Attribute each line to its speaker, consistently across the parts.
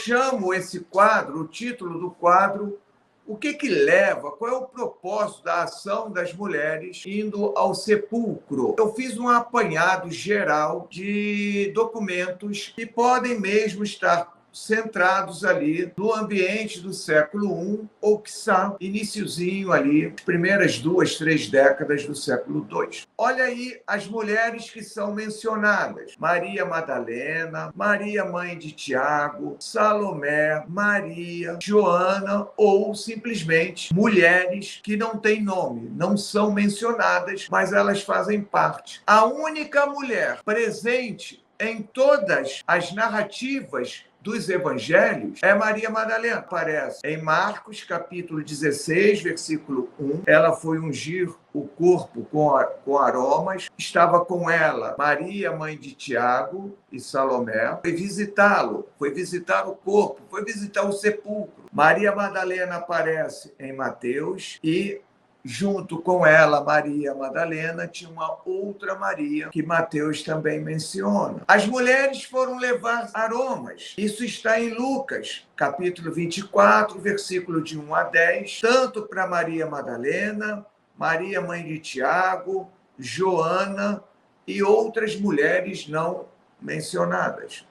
Speaker 1: chamo esse quadro, o título do quadro, o que leva, qual é o propósito da ação das mulheres indo ao sepulcro? Eu fiz um apanhado geral de documentos que podem mesmo estar centrados ali no ambiente do século I, ou quiçá iniciozinho ali, as primeiras 2, 3 décadas do século II. Olha aí as mulheres que são mencionadas: Maria Madalena, Maria mãe de Tiago, Salomé, Maria, Joana, ou simplesmente mulheres que não têm nome, não são mencionadas, mas elas fazem parte. A única mulher presente em todas as narrativas dos evangelhos é Maria Madalena. Aparece em Marcos, capítulo 16, versículo 1. Ela foi ungir o corpo com aromas. Estava com ela Maria, mãe de Tiago e Salomé. Foi visitá-lo, foi visitar o corpo, foi visitar o sepulcro. Maria Madalena aparece em Mateus e junto com ela, Maria Madalena, tinha uma outra Maria que Mateus também menciona. As mulheres foram levar aromas. Isso está em Lucas, capítulo 24, versículo de 1 a 10, tanto para Maria Madalena, Maria mãe de Tiago, Joana e outras mulheres não mencionadas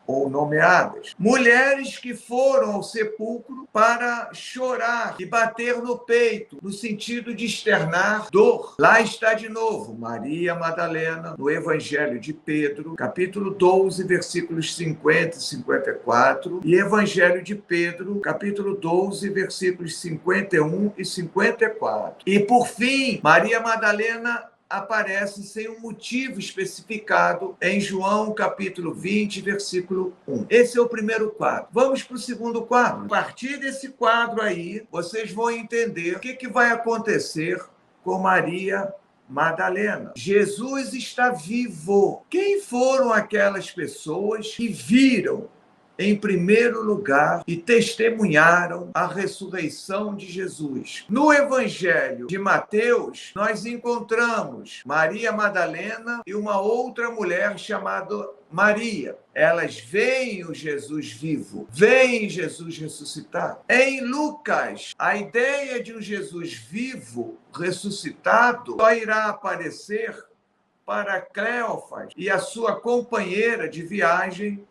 Speaker 1: ou nomeadas. Mulheres que foram ao sepulcro para chorar e bater no peito, no sentido de externar dor. Lá está de novo Maria Madalena, no Evangelho de Pedro, capítulo 12, versículos 50 e 54, e Evangelho de Pedro, capítulo 12, versículos 51 e 54. E, por fim, Maria Madalena aparece sem um motivo especificado em João, capítulo 20, versículo 1. Esse é o primeiro quadro. Vamos para o segundo quadro. A partir desse quadro aí, vocês vão entender o que vai acontecer com Maria Madalena. Jesus está vivo. Quem foram aquelas pessoas que viram em primeiro lugar e testemunharam a ressurreição de Jesus? No Evangelho de Mateus, nós encontramos Maria Madalena e uma outra mulher chamada Maria. Elas veem o Jesus vivo, veem Jesus ressuscitado. Em Lucas, a ideia de um Jesus vivo, ressuscitado, só irá aparecer para Cleófas e a sua companheira de viagem,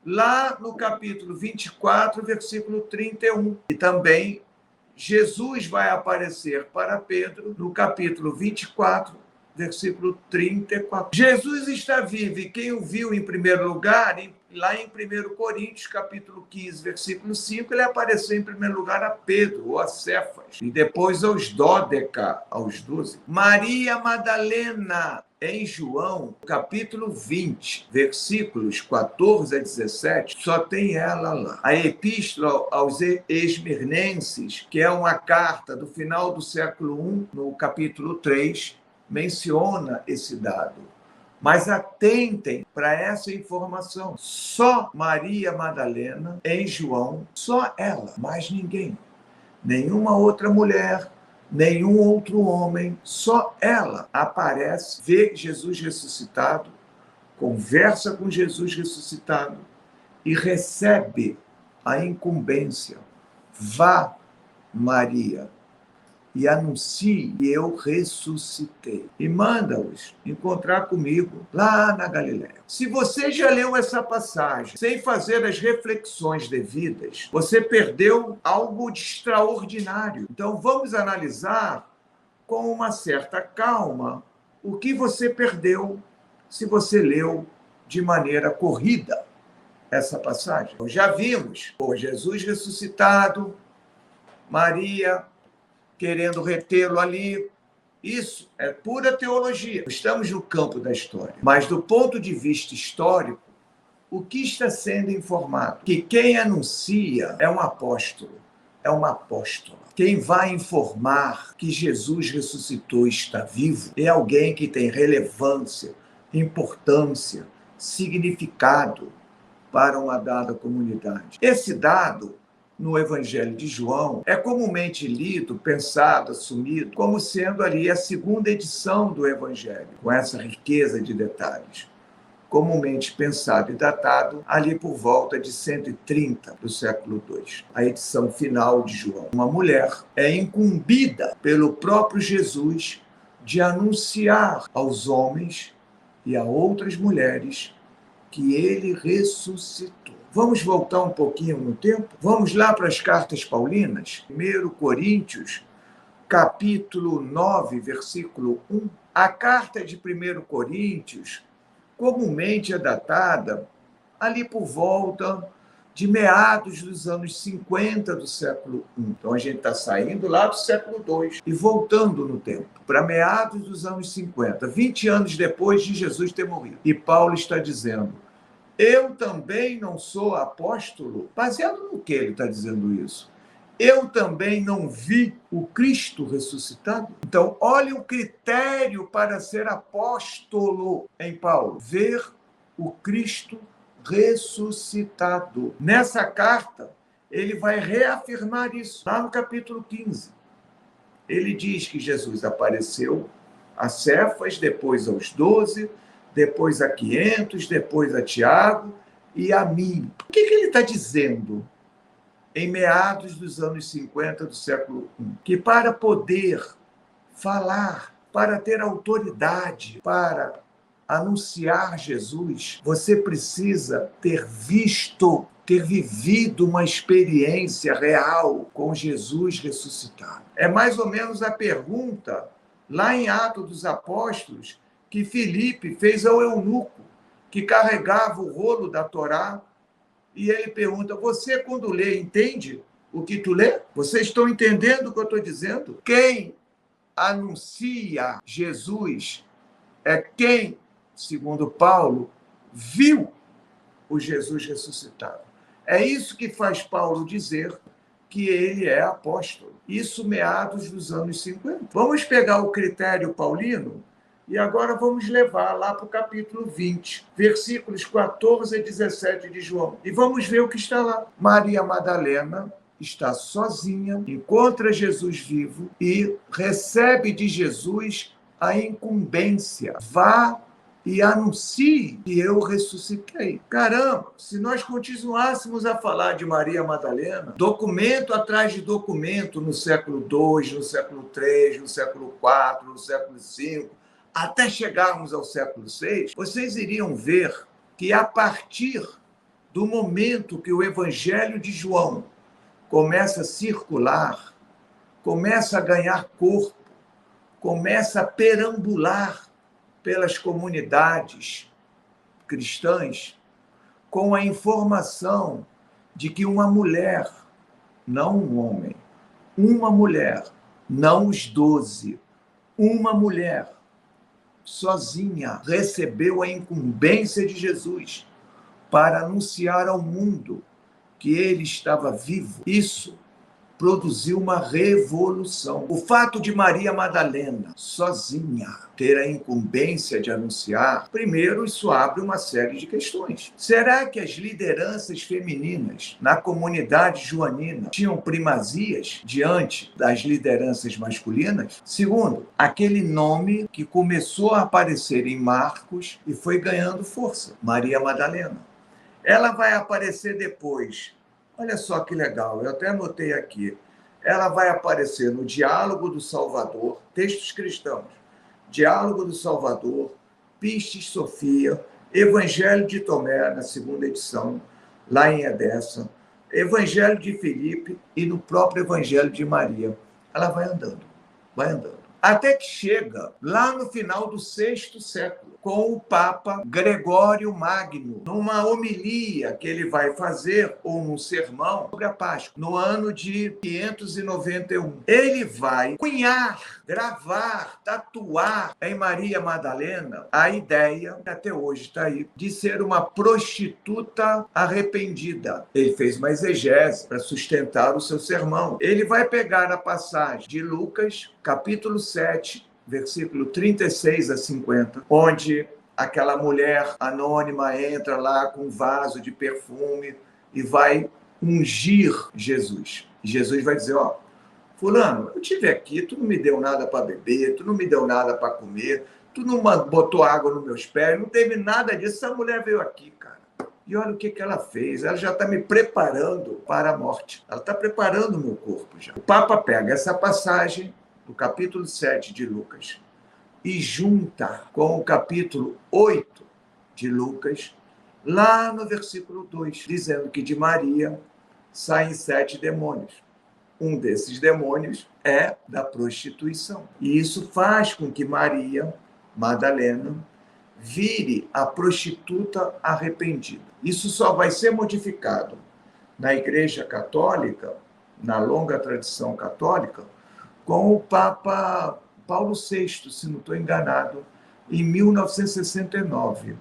Speaker 1: lá no capítulo 24, versículo 31. E também Jesus vai aparecer para Pedro no capítulo 24, versículo 34. Jesus está vivo, e quem o viu em primeiro lugar, lá em 1 Coríntios, capítulo 15, versículo 5, ele apareceu em primeiro lugar a Pedro, ou a Cefas, e depois aos Dódeca, aos 12. Maria Madalena, em João, capítulo 20, versículos 14 a 17, só tem ela lá. A Epístola aos Esmirnenses, que é uma carta do final do século I, no capítulo 3, menciona esse dado. Mas atentem para essa informação. Só Maria Madalena, em João, só ela, mais ninguém. Nenhuma outra mulher, nenhum outro homem, só ela aparece, vê Jesus ressuscitado, conversa com Jesus ressuscitado e recebe a incumbência. Vá, Maria, e anuncie que eu ressuscitei. E manda-os encontrar comigo lá na Galiléia. Se você já leu essa passagem sem fazer as reflexões devidas, você perdeu algo de extraordinário. Então vamos analisar com uma certa calma o que você perdeu se você leu de maneira corrida essa passagem. Já vimos o Jesus ressuscitado, Maria querendo retê-lo ali. Isso é pura teologia. Estamos no campo da história. Mas, do ponto de vista histórico, o que está sendo informado? Que quem anuncia é um apóstolo, é uma apóstola. Quem vai informar que Jesus ressuscitou e está vivo é alguém que tem relevância, importância, significado para uma dada comunidade. Esse dado, no Evangelho de João, é comumente lido, pensado, assumido, como sendo ali a segunda edição do Evangelho, com essa riqueza de detalhes. comumente pensado e datado ali por volta de 130 do século II. A edição final de João. Uma mulher é incumbida pelo próprio Jesus de anunciar aos homens e a outras mulheres que ele ressuscitou. Vamos voltar um pouquinho no tempo? Vamos lá para as cartas paulinas? 1 Coríntios, capítulo 9, versículo 1. A carta de 1 Coríntios comumente é datada ali por volta de meados dos anos 50 do século I. Então, a gente está saindo lá do século II e voltando no tempo, para meados dos anos 50, 20 anos depois de Jesus ter morrido. E Paulo está dizendo, eu também não sou apóstolo. Baseado no que ele está dizendo isso? Eu também não vi o Cristo ressuscitado? Então, olha o critério para ser apóstolo em Paulo. Ver o Cristo ressuscitado. Nessa carta, ele vai reafirmar isso, lá no capítulo 15. Ele diz que Jesus apareceu a Cefas, depois aos 12, depois a 500, depois a Tiago e a mim. O que ele está dizendo em meados dos anos 50 do século I? Que para poder falar, para ter autoridade, para anunciar Jesus, você precisa ter visto, ter vivido uma experiência real com Jesus ressuscitado. É mais ou menos a pergunta, lá em Atos dos Apóstolos, que Filipe fez ao eunuco, que carregava o rolo da Torá, e ele pergunta, você quando lê, entende o que tu lê? Vocês estão entendendo o que eu estou dizendo? Quem anuncia Jesus é quem, segundo Paulo, viu o Jesus ressuscitado. É isso que faz Paulo dizer que ele é apóstolo. Isso meados dos anos 50. Vamos pegar o critério paulino e agora vamos levar lá para o capítulo 20, versículos 14 a 17 de João. E vamos ver o que está lá. Maria Madalena está sozinha, encontra Jesus vivo e recebe de Jesus a incumbência. Vá e anuncie que eu ressuscitei. Caramba, se nós continuássemos a falar de Maria Madalena, documento atrás de documento, no século II, no século III, no século IV, no século V, até chegarmos ao século VI, vocês iriam ver que a partir do momento que o Evangelho de João começa a circular, começa a ganhar corpo, começa a perambular pelas comunidades cristãs, com a informação de que uma mulher, não um homem, uma mulher, não os 12, uma mulher sozinha recebeu a incumbência de Jesus para anunciar ao mundo que ele estava vivo. Isso produziu uma revolução. O fato de Maria Madalena, sozinha, ter a incumbência de anunciar, primeiro, isso abre uma série de questões. Será que as lideranças femininas na comunidade joanina tinham primazias diante das lideranças masculinas? Segundo, aquele nome que começou a aparecer em Marcos e foi ganhando força, Maria Madalena. Ela vai aparecer depois. Olha só que legal, eu até anotei aqui. Ela vai aparecer no Diálogo do Salvador, textos cristãos, Diálogo do Salvador, Pistis Sofia, Evangelho de Tomé, na segunda edição, lá em Edessa, Evangelho de Filipe e no próprio Evangelho de Maria. Ela vai andando, vai andando. Até que chega lá no final do VI século, com o Papa Gregório Magno, numa homilia que ele vai fazer, ou num sermão, sobre a Páscoa, no ano de 591. Ele vai cunhar, gravar, tatuar em Maria Madalena a ideia, que até hoje está aí, de ser uma prostituta arrependida. Ele fez uma exegese para sustentar o seu sermão. Ele vai pegar a passagem de Lucas, capítulo 7, versículo 36 a 50, onde aquela mulher anônima entra lá com um vaso de perfume e vai ungir Jesus. E Jesus vai dizer, ó, fulano, eu estive aqui, tu não me deu nada para beber, tu não me deu nada para comer, Tu não botou água nos meus pés, não teve nada disso. Essa mulher veio aqui, cara. E olha o que ela fez. Ela já está me preparando para a morte. Ela está preparando o meu corpo já. O Papa pega essa passagem do capítulo 7 de Lucas e junta com o capítulo 8 de Lucas, lá no versículo 2, dizendo que de Maria saem 7 demônios. Um desses demônios é da prostituição. E isso faz com que Maria Madalena vire a prostituta arrependida. Isso só vai ser modificado na Igreja Católica, na longa tradição católica, com o Papa Paulo VI, se não estou enganado, em 1969.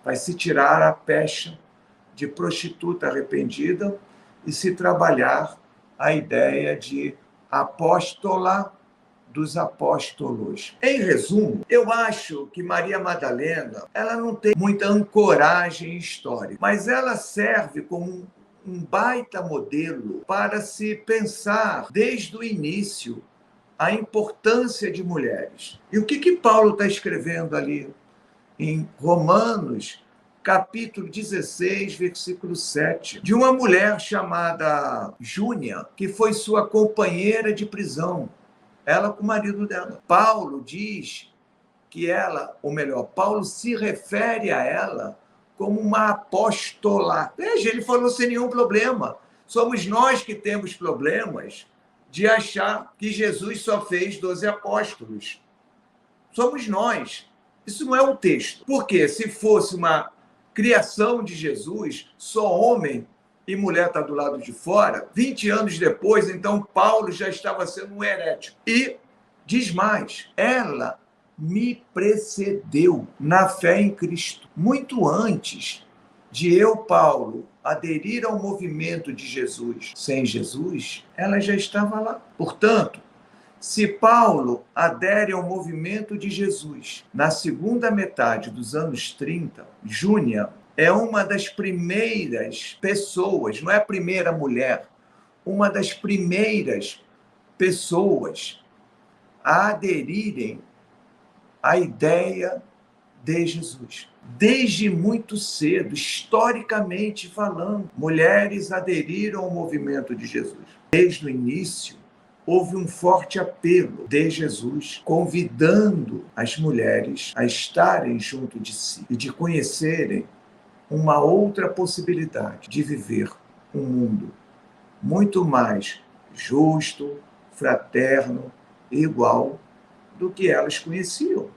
Speaker 1: Vai se tirar a pecha de prostituta arrependida e se trabalhar a ideia de apóstola dos apóstolos. Em resumo, eu acho que Maria Madalena, ela não tem muita ancoragem histórica, mas ela serve como um baita modelo para se pensar desde o início a importância de mulheres. E o que Paulo está escrevendo ali em Romanos, capítulo 16, versículo 7, de uma mulher chamada Júnia, que foi sua companheira de prisão, ela com o marido dela. Paulo diz que ela, ou melhor, Paulo se refere a ela como uma apóstola. Veja, ele falou sem nenhum problema. Somos nós que temos problemas de achar que Jesus só fez 12 apóstolos. Somos nós. Isso não é um texto. Porque se fosse uma criação de Jesus, só homem e mulher está do lado de fora, 20 anos depois, então Paulo já estava sendo um herético. E diz mais, ela me precedeu na fé em Cristo. Muito antes de eu, Paulo, aderir ao movimento de Jesus sem Jesus, ela já estava lá. Portanto, se Paulo adere ao movimento de Jesus na segunda metade dos anos 30, Júnia é uma das primeiras pessoas, não é a primeira mulher, uma das primeiras pessoas a aderirem à ideia de Jesus. Desde muito cedo, historicamente falando, mulheres aderiram ao movimento de Jesus. Desde o início, houve um forte apelo de Jesus, convidando as mulheres a estarem junto de si e de conhecerem uma outra possibilidade de viver um mundo muito mais justo, fraterno e igual do que elas conheciam.